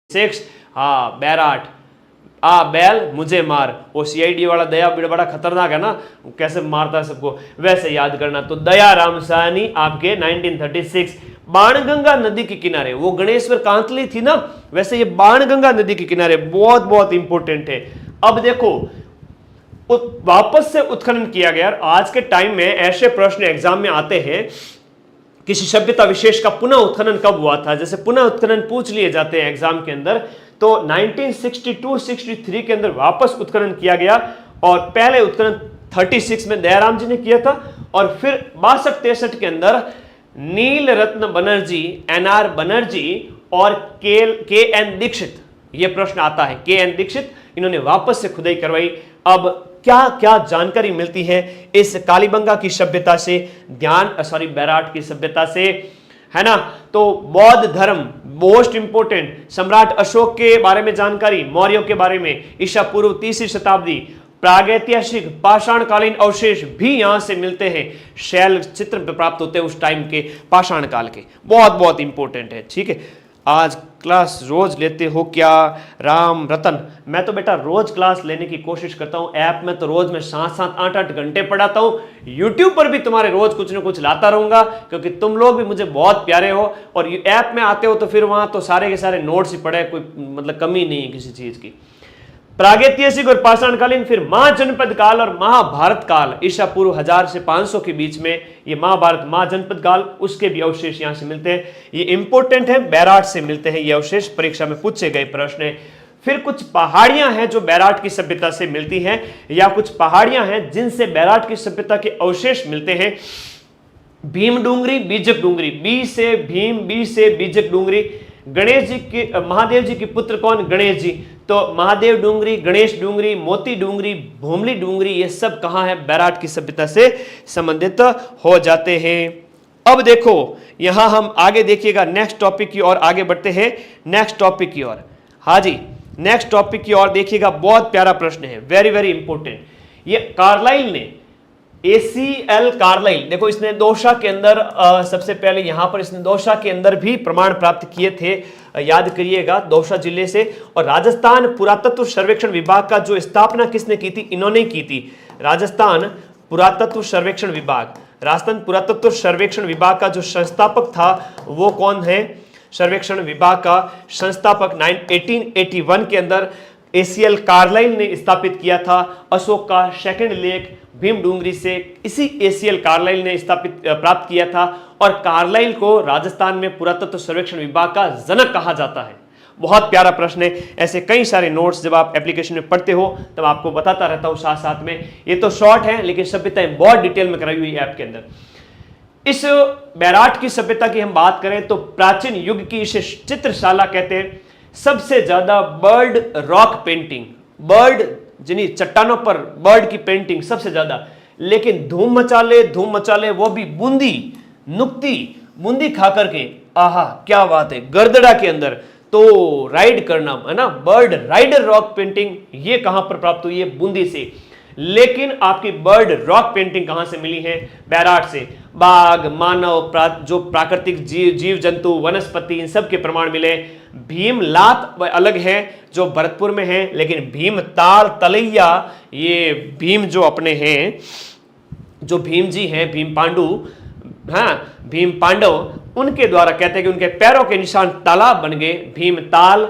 Six. हाँ बैराट, आ बैल मुझे मार। वो सीआईडी वाला दया बड़ा खतरनाक है ना, कैसे मारता है सबको, वैसे याद करना। तो दया राम साहनी आपके 1936। बाणगंगा नदी के किनारे, वो गणेश्वर कांतली थी ना, वैसे ये बाणगंगा नदी के किनारे, बहुत बहुत इंपॉर्टेंट है। अब देखो वापस से उत्खनन किया गया। आज के टाइम में ऐसे प्रश्न एग्जाम में आते हैं, किसी सभ्यता विशेष का पुनः उत्खनन कब हुआ था, जैसे पुनः उत्खनन पूछ लिए जाते हैं एग्जाम के अंदर। तो 1962-63 के अंदर वापस उत्खनन किया गया, और पहले उत्खनन 36 में दयाराम जी ने किया था, और फिर 62-63 के अंदर नील रत्न बनर्जी, एनआर बनर्जी और के एन दीक्षित, ये प्रश्न आता है, के एन दीक्षित, इन्होंने वापस से खुदाई करवाई। अब क्या क्या जानकारी मिलती है इस कालीबंगा की सभ्यता से, बैराट की सभ्यता से, है ना। तो बौद्ध धर्म मोस्ट इंपोर्टेंट, सम्राट अशोक के बारे में जानकारी, मौर्यों के बारे में, ईसा पूर्व 3री शताब्दी, प्रागैतिहासिक पाषाणकालीन अवशेष भी यहां से मिलते हैं, शैल चित्र प्राप्त होते हैं उस टाइम के पाषाण काल के, बहुत बहुत इंपॉर्टेंट है। ठीक है, आज क्लास रोज लेते हो क्या राम रतन? मैं तो बेटा रोज क्लास लेने की कोशिश करता हूं, ऐप में तो रोज मैं 7-7 8-8 घंटे पढ़ाता हूं, यूट्यूब पर भी तुम्हारे रोज कुछ ना कुछ लाता रहूंगा, क्योंकि तुम लोग भी मुझे बहुत प्यारे हो, और ऐप में आते हो तो फिर वहां तो सारे के सारे नोट्स ही पढ़े, कोई मतलब कमी नहीं है किसी चीज की। प्रागैतिहासिक और पाषाणकालीन, फिर महाजनपद काल और महाभारत काल, ईसा पूर्व 1000 से 500 के बीच में ये महाभारत महाजनपद काल, उसके भी अवशेष यहां से मिलते हैं। ये इंपॉर्टेंट है, बैराट से मिलते हैं ये अवशेष, परीक्षा में पूछे गए प्रश्न है। फिर कुछ पहाड़ियां हैं जो बैराट की सभ्यता से मिलती हैं, या कुछ पहाड़ियां हैं जिनसे बैराट की सभ्यता के अवशेष मिलते हैं। भीम डूंगरी, बीजक डूंगरी, बी से भीम, बी से बीजक डूंगरी। गणेश जी के, महादेव जी के पुत्र कौन? गणेश जी। तो महादेव डूंगरी, गणेश डूंगरी, मोती डूंगरी, भूमली डूंगरी, ये सब कहां है? बैराट की सभ्यता से संबंधित हो जाते हैं। अब देखो यहां हम आगे देखिएगा, नेक्स्ट टॉपिक की ओर आगे बढ़ते हैं, नेक्स्ट टॉपिक की ओर। हाँ जी, नेक्स्ट टॉपिक की ओर देखिएगा, बहुत प्यारा प्रश्न है, वेरी वेरी इंपॉर्टेंट। ये कार्लाइल ने, ACL कार्लाइल, देखो इसने दोषा के अंदर सबसे पहले यहां पर इसने दोषा के अंदर भी प्रमाण प्राप्त किए थे, याद करिएगा, दोषा जिले से। और राजस्थान पुरातत्व सर्वेक्षण विभाग का जो स्थापना किसने की थी? इन्होंने की थी, राजस्थान पुरातत्व सर्वेक्षण विभाग। राजस्थान पुरातत्व सर्वेक्षण विभाग का जो संस्थापक था वो कौन है? सर्वेक्षण विभाग का संस्थापक 1881 के अंदर ACL कार्लाइल ने स्थापित किया था। अशोक का सेकंड लेख भीम डूंगरी से इसी ACL कार्लाइल ने स्थापित प्राप्त किया था, और कार्लाइल को राजस्थान में पुरातत्व सर्वेक्षण विभाग का जनक कहा जाता है। बहुत प्यारा प्रश्न है, ऐसे कई सारे नोट्स जब आप एप्लीकेशन में पढ़ते हो तब आपको बताता रहता हूं साथ साथ में। ये तो शॉर्ट है, लेकिन सभ्यताएं बहुत डिटेल में कराई हुई ऐप के अंदर। इस बैराट की सभ्यता की हम बात करें तो प्राचीन युग की इसे चित्रशाला कहते हैं। सबसे ज्यादा बर्ड रॉक पेंटिंग, बर्ड जिन्हीं चट्टानों पर बर्ड की पेंटिंग सबसे ज्यादा, लेकिन धूम मचाले वो भी बूंदी, नुक्ती बूंदी खा करके, आहा क्या बात है, गर्दड़ा के अंदर तो राइड करना, है ना, बर्ड राइडर रॉक पेंटिंग, ये कहां पर प्राप्त हुई है? बूंदी से। लेकिन आपकी बर्ड रॉक पेंटिंग कहां से मिली है? बैराट से। बाघ, मानव, जो प्राकृतिक जीव जंतु, वनस्पति, इन सब के प्रमाण मिले। भीमलात अलग है जो भरतपुर में है, लेकिन भीमताल, तलैया, ये भीम जो अपने हैं, जो भीम जी हैं, भीम पांडु, हाँ भीम पांडव, उनके द्वारा कहते हैं कि उनके पैरों के निशान तालाब बन गए। भीमताल,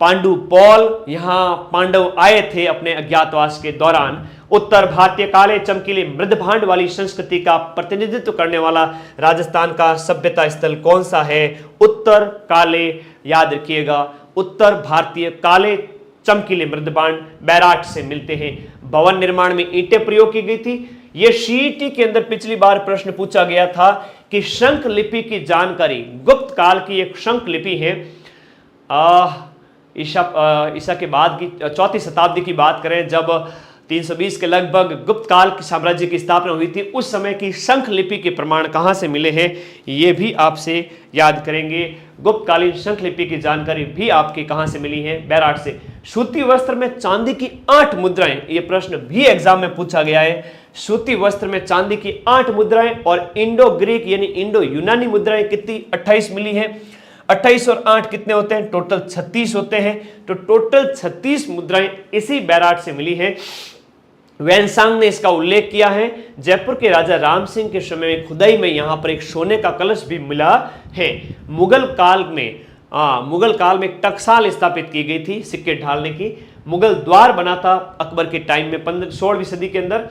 पांडु पौल, यहां पांडव आए थे अपने अज्ञातवास के दौरान। उत्तर भारतीय काले चमकीले मृदभांड वाली संस्कृति का प्रतिनिधित्व करने वाला राजस्थान का सभ्यता स्थल कौन सा है? उत्तर काले, याद रखिएगा, उत्तर भारतीय काले चमकीले मृदभांड बैराट से मिलते हैं। भवन निर्माण में ईंटें प्रयोग की गई थी। यह सीईटी के अंदर पिछली बार प्रश्न पूछा गया था कि शंख लिपि की जानकारी, गुप्त काल की एक शंख लिपि है, ईसा के बाद की 4वीं शताब्दी की बात करें, जब 320 के लगभग गुप्त काल के साम्राज्य की स्थापना हुई थी, उस समय की शंख लिपि के प्रमाण कहां से मिले हैं, ये भी आपसे याद करेंगे। गुप्तकालीन शंख लिपि की जानकारी भी आपके कहां से मिली है? बैराट से। सूती वस्त्र में चांदी की 8 मुद्राएं, ये प्रश्न भी एग्जाम में पूछा गया है। सूती वस्त्र में चांदी की 8 मुद्राएं, और इंडो ग्रीक यानी इंडो यूनानी मुद्राएं कितनी? 28 मिली है। 28 और 8 कितने होते हैं? टोटल 36 होते हैं। तो टोटल 36 मुद्राएं इसी बैराट से मिली हैं। वैनसांग ने इसका उल्लेख किया है। जयपुर के राजा राम सिंह के समय में खुदाई में यहां पर एक सोने का कलश भी मिला है। मुगल काल में एक टकसाल स्थापित की गई थी सिक्के ढालने की। मुगल द्वार बना था अकबर के टाइम में 16वीं सदी के अंदर।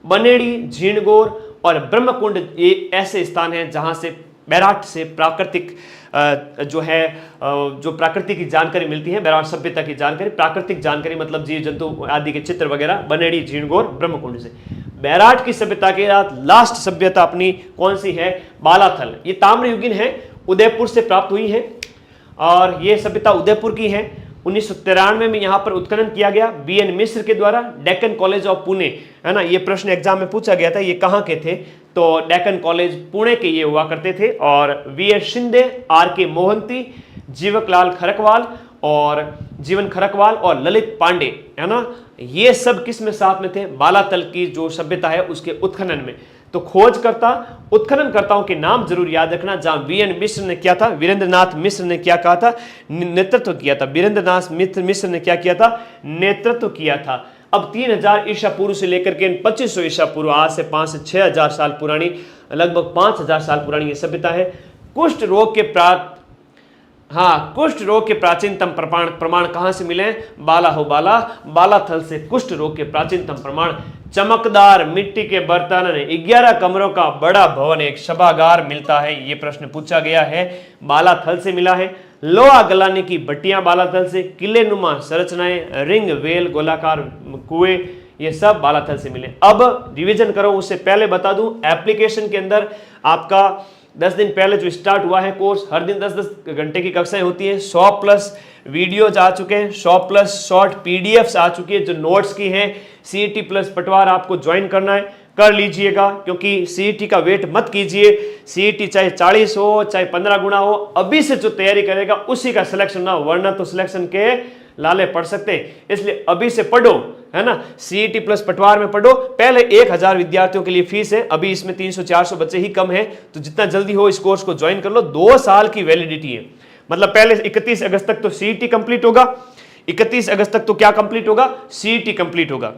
बनेड़ी, झीणगोर और ब्रह्मकुंड ये ऐसे स्थान हैं जहां से बैराट से प्राकृतिक जो प्रकृति की जानकारी मिलती है, बैराट सभ्यता की जानकारी, प्राकृतिक जानकारी मतलब जीव जंतु आदि के चित्र वगैरह बनेड़ी, झीणगोर, ब्रह्मकुंड से। बैराट की सभ्यता के बाद लास्ट सभ्यता अपनी कौन सी है? बालाथल। ये ताम्रयुगीन है, उदयपुर से प्राप्त हुई है और ये सभ्यता उदयपुर की है। 1993 में यहाँ पर उत्खनन किया गया बीएन मिश्र के द्वारा, डेक्कन कॉलेज ऑफ पुणे, है ना। ये प्रश्न एग्जाम में पूछा गया था, ये कहाँ के थे? तो डेक्कन कॉलेज पुणे के ये हुआ करते थे। और वीएस शिंदे, आर.के. मोहंती, जीवन खरकवाल और ललित पांडे, है ना, ये सब किस में साथ में थे? बालातल की जो सभ्यता है उसके उत्खनन में। तो खोजकर्ता, उत्खननकर्ताओं के नाम जरूर याद रखना। जहां वीएन मिश्र ने क्या था, वीरेंद्रनाथ मिश्र ने क्या कहा था? नेतृत्व किया था। वीरेंद्रनाथ मिश्र ने क्या किया था? नेतृत्व किया था। अब 3000 ईसा पूर्व से लेकर के 2500 ईसा पूर्व, आज से 5 से 6000 साल पुरानी, लगभग 5000 साल पुरानी ये सभ्यता है। कुष्ठ रोग के प्राचीनतम प्रमाण कहां से मिले? बालाथल से कुष्ठ रोग के प्राचीनतम प्रमाण। चमकदार मिट्टी के बर्तन, 11 कमरों का बड़ा भवन, एक सभागार मिलता है। ये प्रश्न पूछा गया है, बालाथल से मिला है। लोहा गलाने की भट्टियां बालाथल से, किले नुमा संरचनाएं, रिंग वेल, गोलाकार कुएं, ये सब बालाथल से मिले। अब रिवीजन करो, उससे पहले बता दूं एप्लीकेशन के अंदर आपका 10 दिन पहले जो स्टार्ट हुआ है कोर्स, हर दिन 10-10 घंटे की कक्षाएं होती हैं। 100+ वीडियोज आ चुके हैं, 100+ शॉर्ट पीडीएफ्स आ चुकी है जो नोट्स की हैं। सीईटी प्लस पटवार आपको ज्वाइन करना है, कर लीजिएगा, क्योंकि सीईटी का वेट मत कीजिए। सीईटी चाहे 40 हो, चाहे 15 गुना हो, अभी से जो तैयारी करेगा उसी का सिलेक्शन ना, वरना तो सिलेक्शन के लाले पड़ सकते हैं। इसलिए अभी से पढ़ो, है ना। सीईटी प्लस पटवार में पढ़ो। पहले 1000 विद्यार्थियों के लिए फीस है, अभी इसमें 300-400 बच्चे ही कम है, तो जितना जल्दी हो इस कोर्स को ज्वाइन कर लो। 2 साल की वैलिडिटी है, मतलब पहले 31 अगस्त तक तो सीईटी कंप्लीट होगा, 31 अगस्त तक तो क्या कंप्लीट होगा? सीईटी कंप्लीट होगा।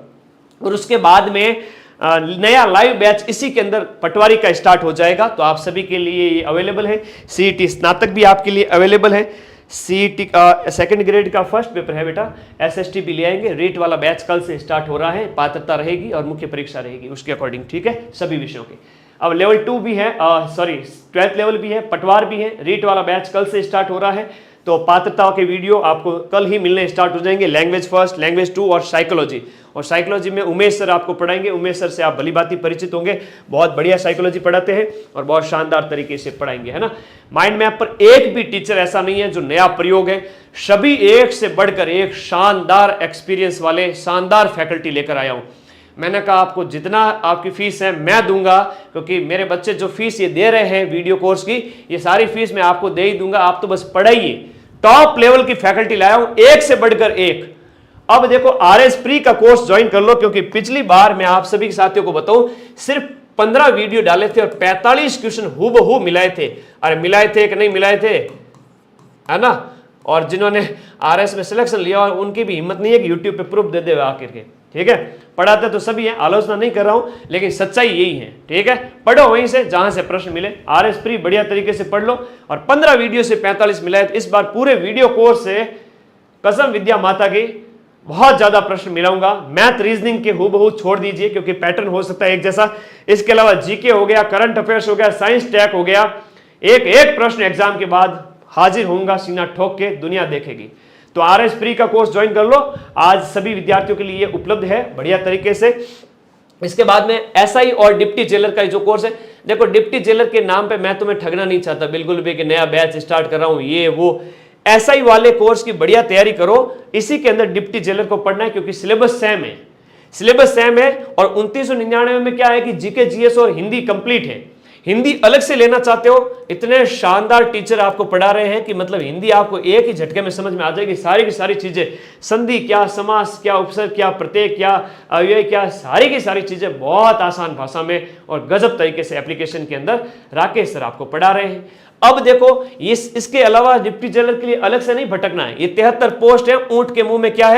और उसके बाद में नया लाइव बैच इसी के अंदर पटवारी का स्टार्ट हो जाएगा। तो आप सभी के लिए अवेलेबल है। सीईटी स्नातक भी आपके लिए अवेलेबल है। सीईटी का सेकंड ग्रेड का फर्स्ट पेपर है बेटा, एसएसटी भी ले आएंगे। रेट वाला बैच कल से स्टार्ट हो रहा है, पात्रता रहेगी और मुख्य परीक्षा रहेगी उसके अकॉर्डिंग, ठीक है, सभी विषयों के। अब लेवल 2 भी है, 12th लेवल भी है, पटवार भी है। रेट वाला बैच कल से स्टार्ट हो रहा है, तो पात्रताओं के वीडियो आपको कल ही मिलने स्टार्ट हो जाएंगे। लैंग्वेज 1, लैंग्वेज 2 और साइकोलॉजी। और साइकोलॉजी में उमेश सर आपको पढ़ाएंगे। उमेश सर से आप भली भांति परिचित होंगे, बहुत बढ़िया साइकोलॉजी पढ़ाते हैं और बहुत शानदार तरीके से पढ़ाएंगे, है ना। माइंड मैप पर एक भी टीचर ऐसा नहीं है जो नया प्रयोग है, सभी एक से बढ़कर एक शानदार एक्सपीरियंस वाले शानदार फैकल्टी लेकर आया हूं। मैंने कहा आपको जितना आपकी फीस है मैं दूंगा, क्योंकि मेरे बच्चे जो फीस ये दे रहे हैं वीडियो कोर्स की, ये सारी फीस मैं आपको दे ही दूंगा, आप तो बस पढ़ाइए। टॉप लेवल की फैकल्टी लाया हूं, एक से बढ़कर एक। अब देखो आरएस प्री का कोर्स ज्वाइन कर लो, क्योंकि पिछली बार मैं आप सभी साथियों को बताऊं सिर्फ 15 वीडियो डाले थे और 45 क्वेश्चन हूबहू मिलाए थे। अरे मिलाए थे कि नहीं मिलाए थे, है ना। और जिन्होंने आरएस में सिलेक्शन लिया और उनकी भी हिम्मत नहीं है कि यूट्यूब पे प्रूफ दे दे आकर के, ठीक है। पढ़ाते तो सभी हैं, आलोचना नहीं कर रहा हूं, लेकिन सच्चाई यही है, ठीक है। पढ़ो वहीं से जहां से प्रश्न मिले, आरएस प्री बढ़िया तरीके से पढ़ लो। और 15 वीडियो से 45 मिलाए, इस बार पूरे वीडियो कोर्स से कसम विद्या माता की बहुत ज्यादा प्रश्न मिलाऊंगा। मैथ रीजनिंग के हूबहू छोड़ दीजिए, क्योंकि पैटर्न हो सकता है एक जैसा। इसके अलावा जीके हो गया, करंट अफेयर्स हो गया, साइंस टैग हो गया। एक एक प्रश्न एग्जाम के बाद हाजिर होऊंगा, सीना ठोक के, दुनिया देखेगी। तो आरएस प्री का कोर्स ज्वाइन कर लो, आज सभी विद्यार्थियों के लिए उपलब्ध है बढ़िया तरीके से। इसके बाद में एसआई और डिप्टी जेलर का जो कोर्स है, देखो डिप्टी जेलर के नाम पे मैं तुम्हें ठगना नहीं चाहता बिल्कुल भी कि नया बैच स्टार्ट कर रहा हूं ये वो। एसआई वाले कोर्स की बढ़िया तैयारी करो, इसी के अंदर डिप्टी जेलर को पढ़ना है, क्योंकि सिलेबस सेम है, सिलेबस सेम है। और 2999 में क्या है कि जीके जीएस और हिंदी कंप्लीट है। हिंदी अलग से लेना चाहते हो, इतने शानदार टीचर आपको पढ़ा रहे हैं कि मतलब हिंदी आपको एक ही झटके में समझ में आ जाएगी। सारी की सारी चीजें, संधि क्या, समास क्या, उपसर्ग क्या, प्रत्यय क्या, अव्यय क्या, सारी की सारी चीजें बहुत आसान भाषा में और गजब तरीके से एप्लीकेशन के अंदर राकेश सर आपको पढ़ा रहे हैं। अब देखो इसके अलावा डिप्टी जनरल के लिए अलग से नहीं भटकना है। ये 73 पोस्ट है, ऊंट के मुंह में क्या है?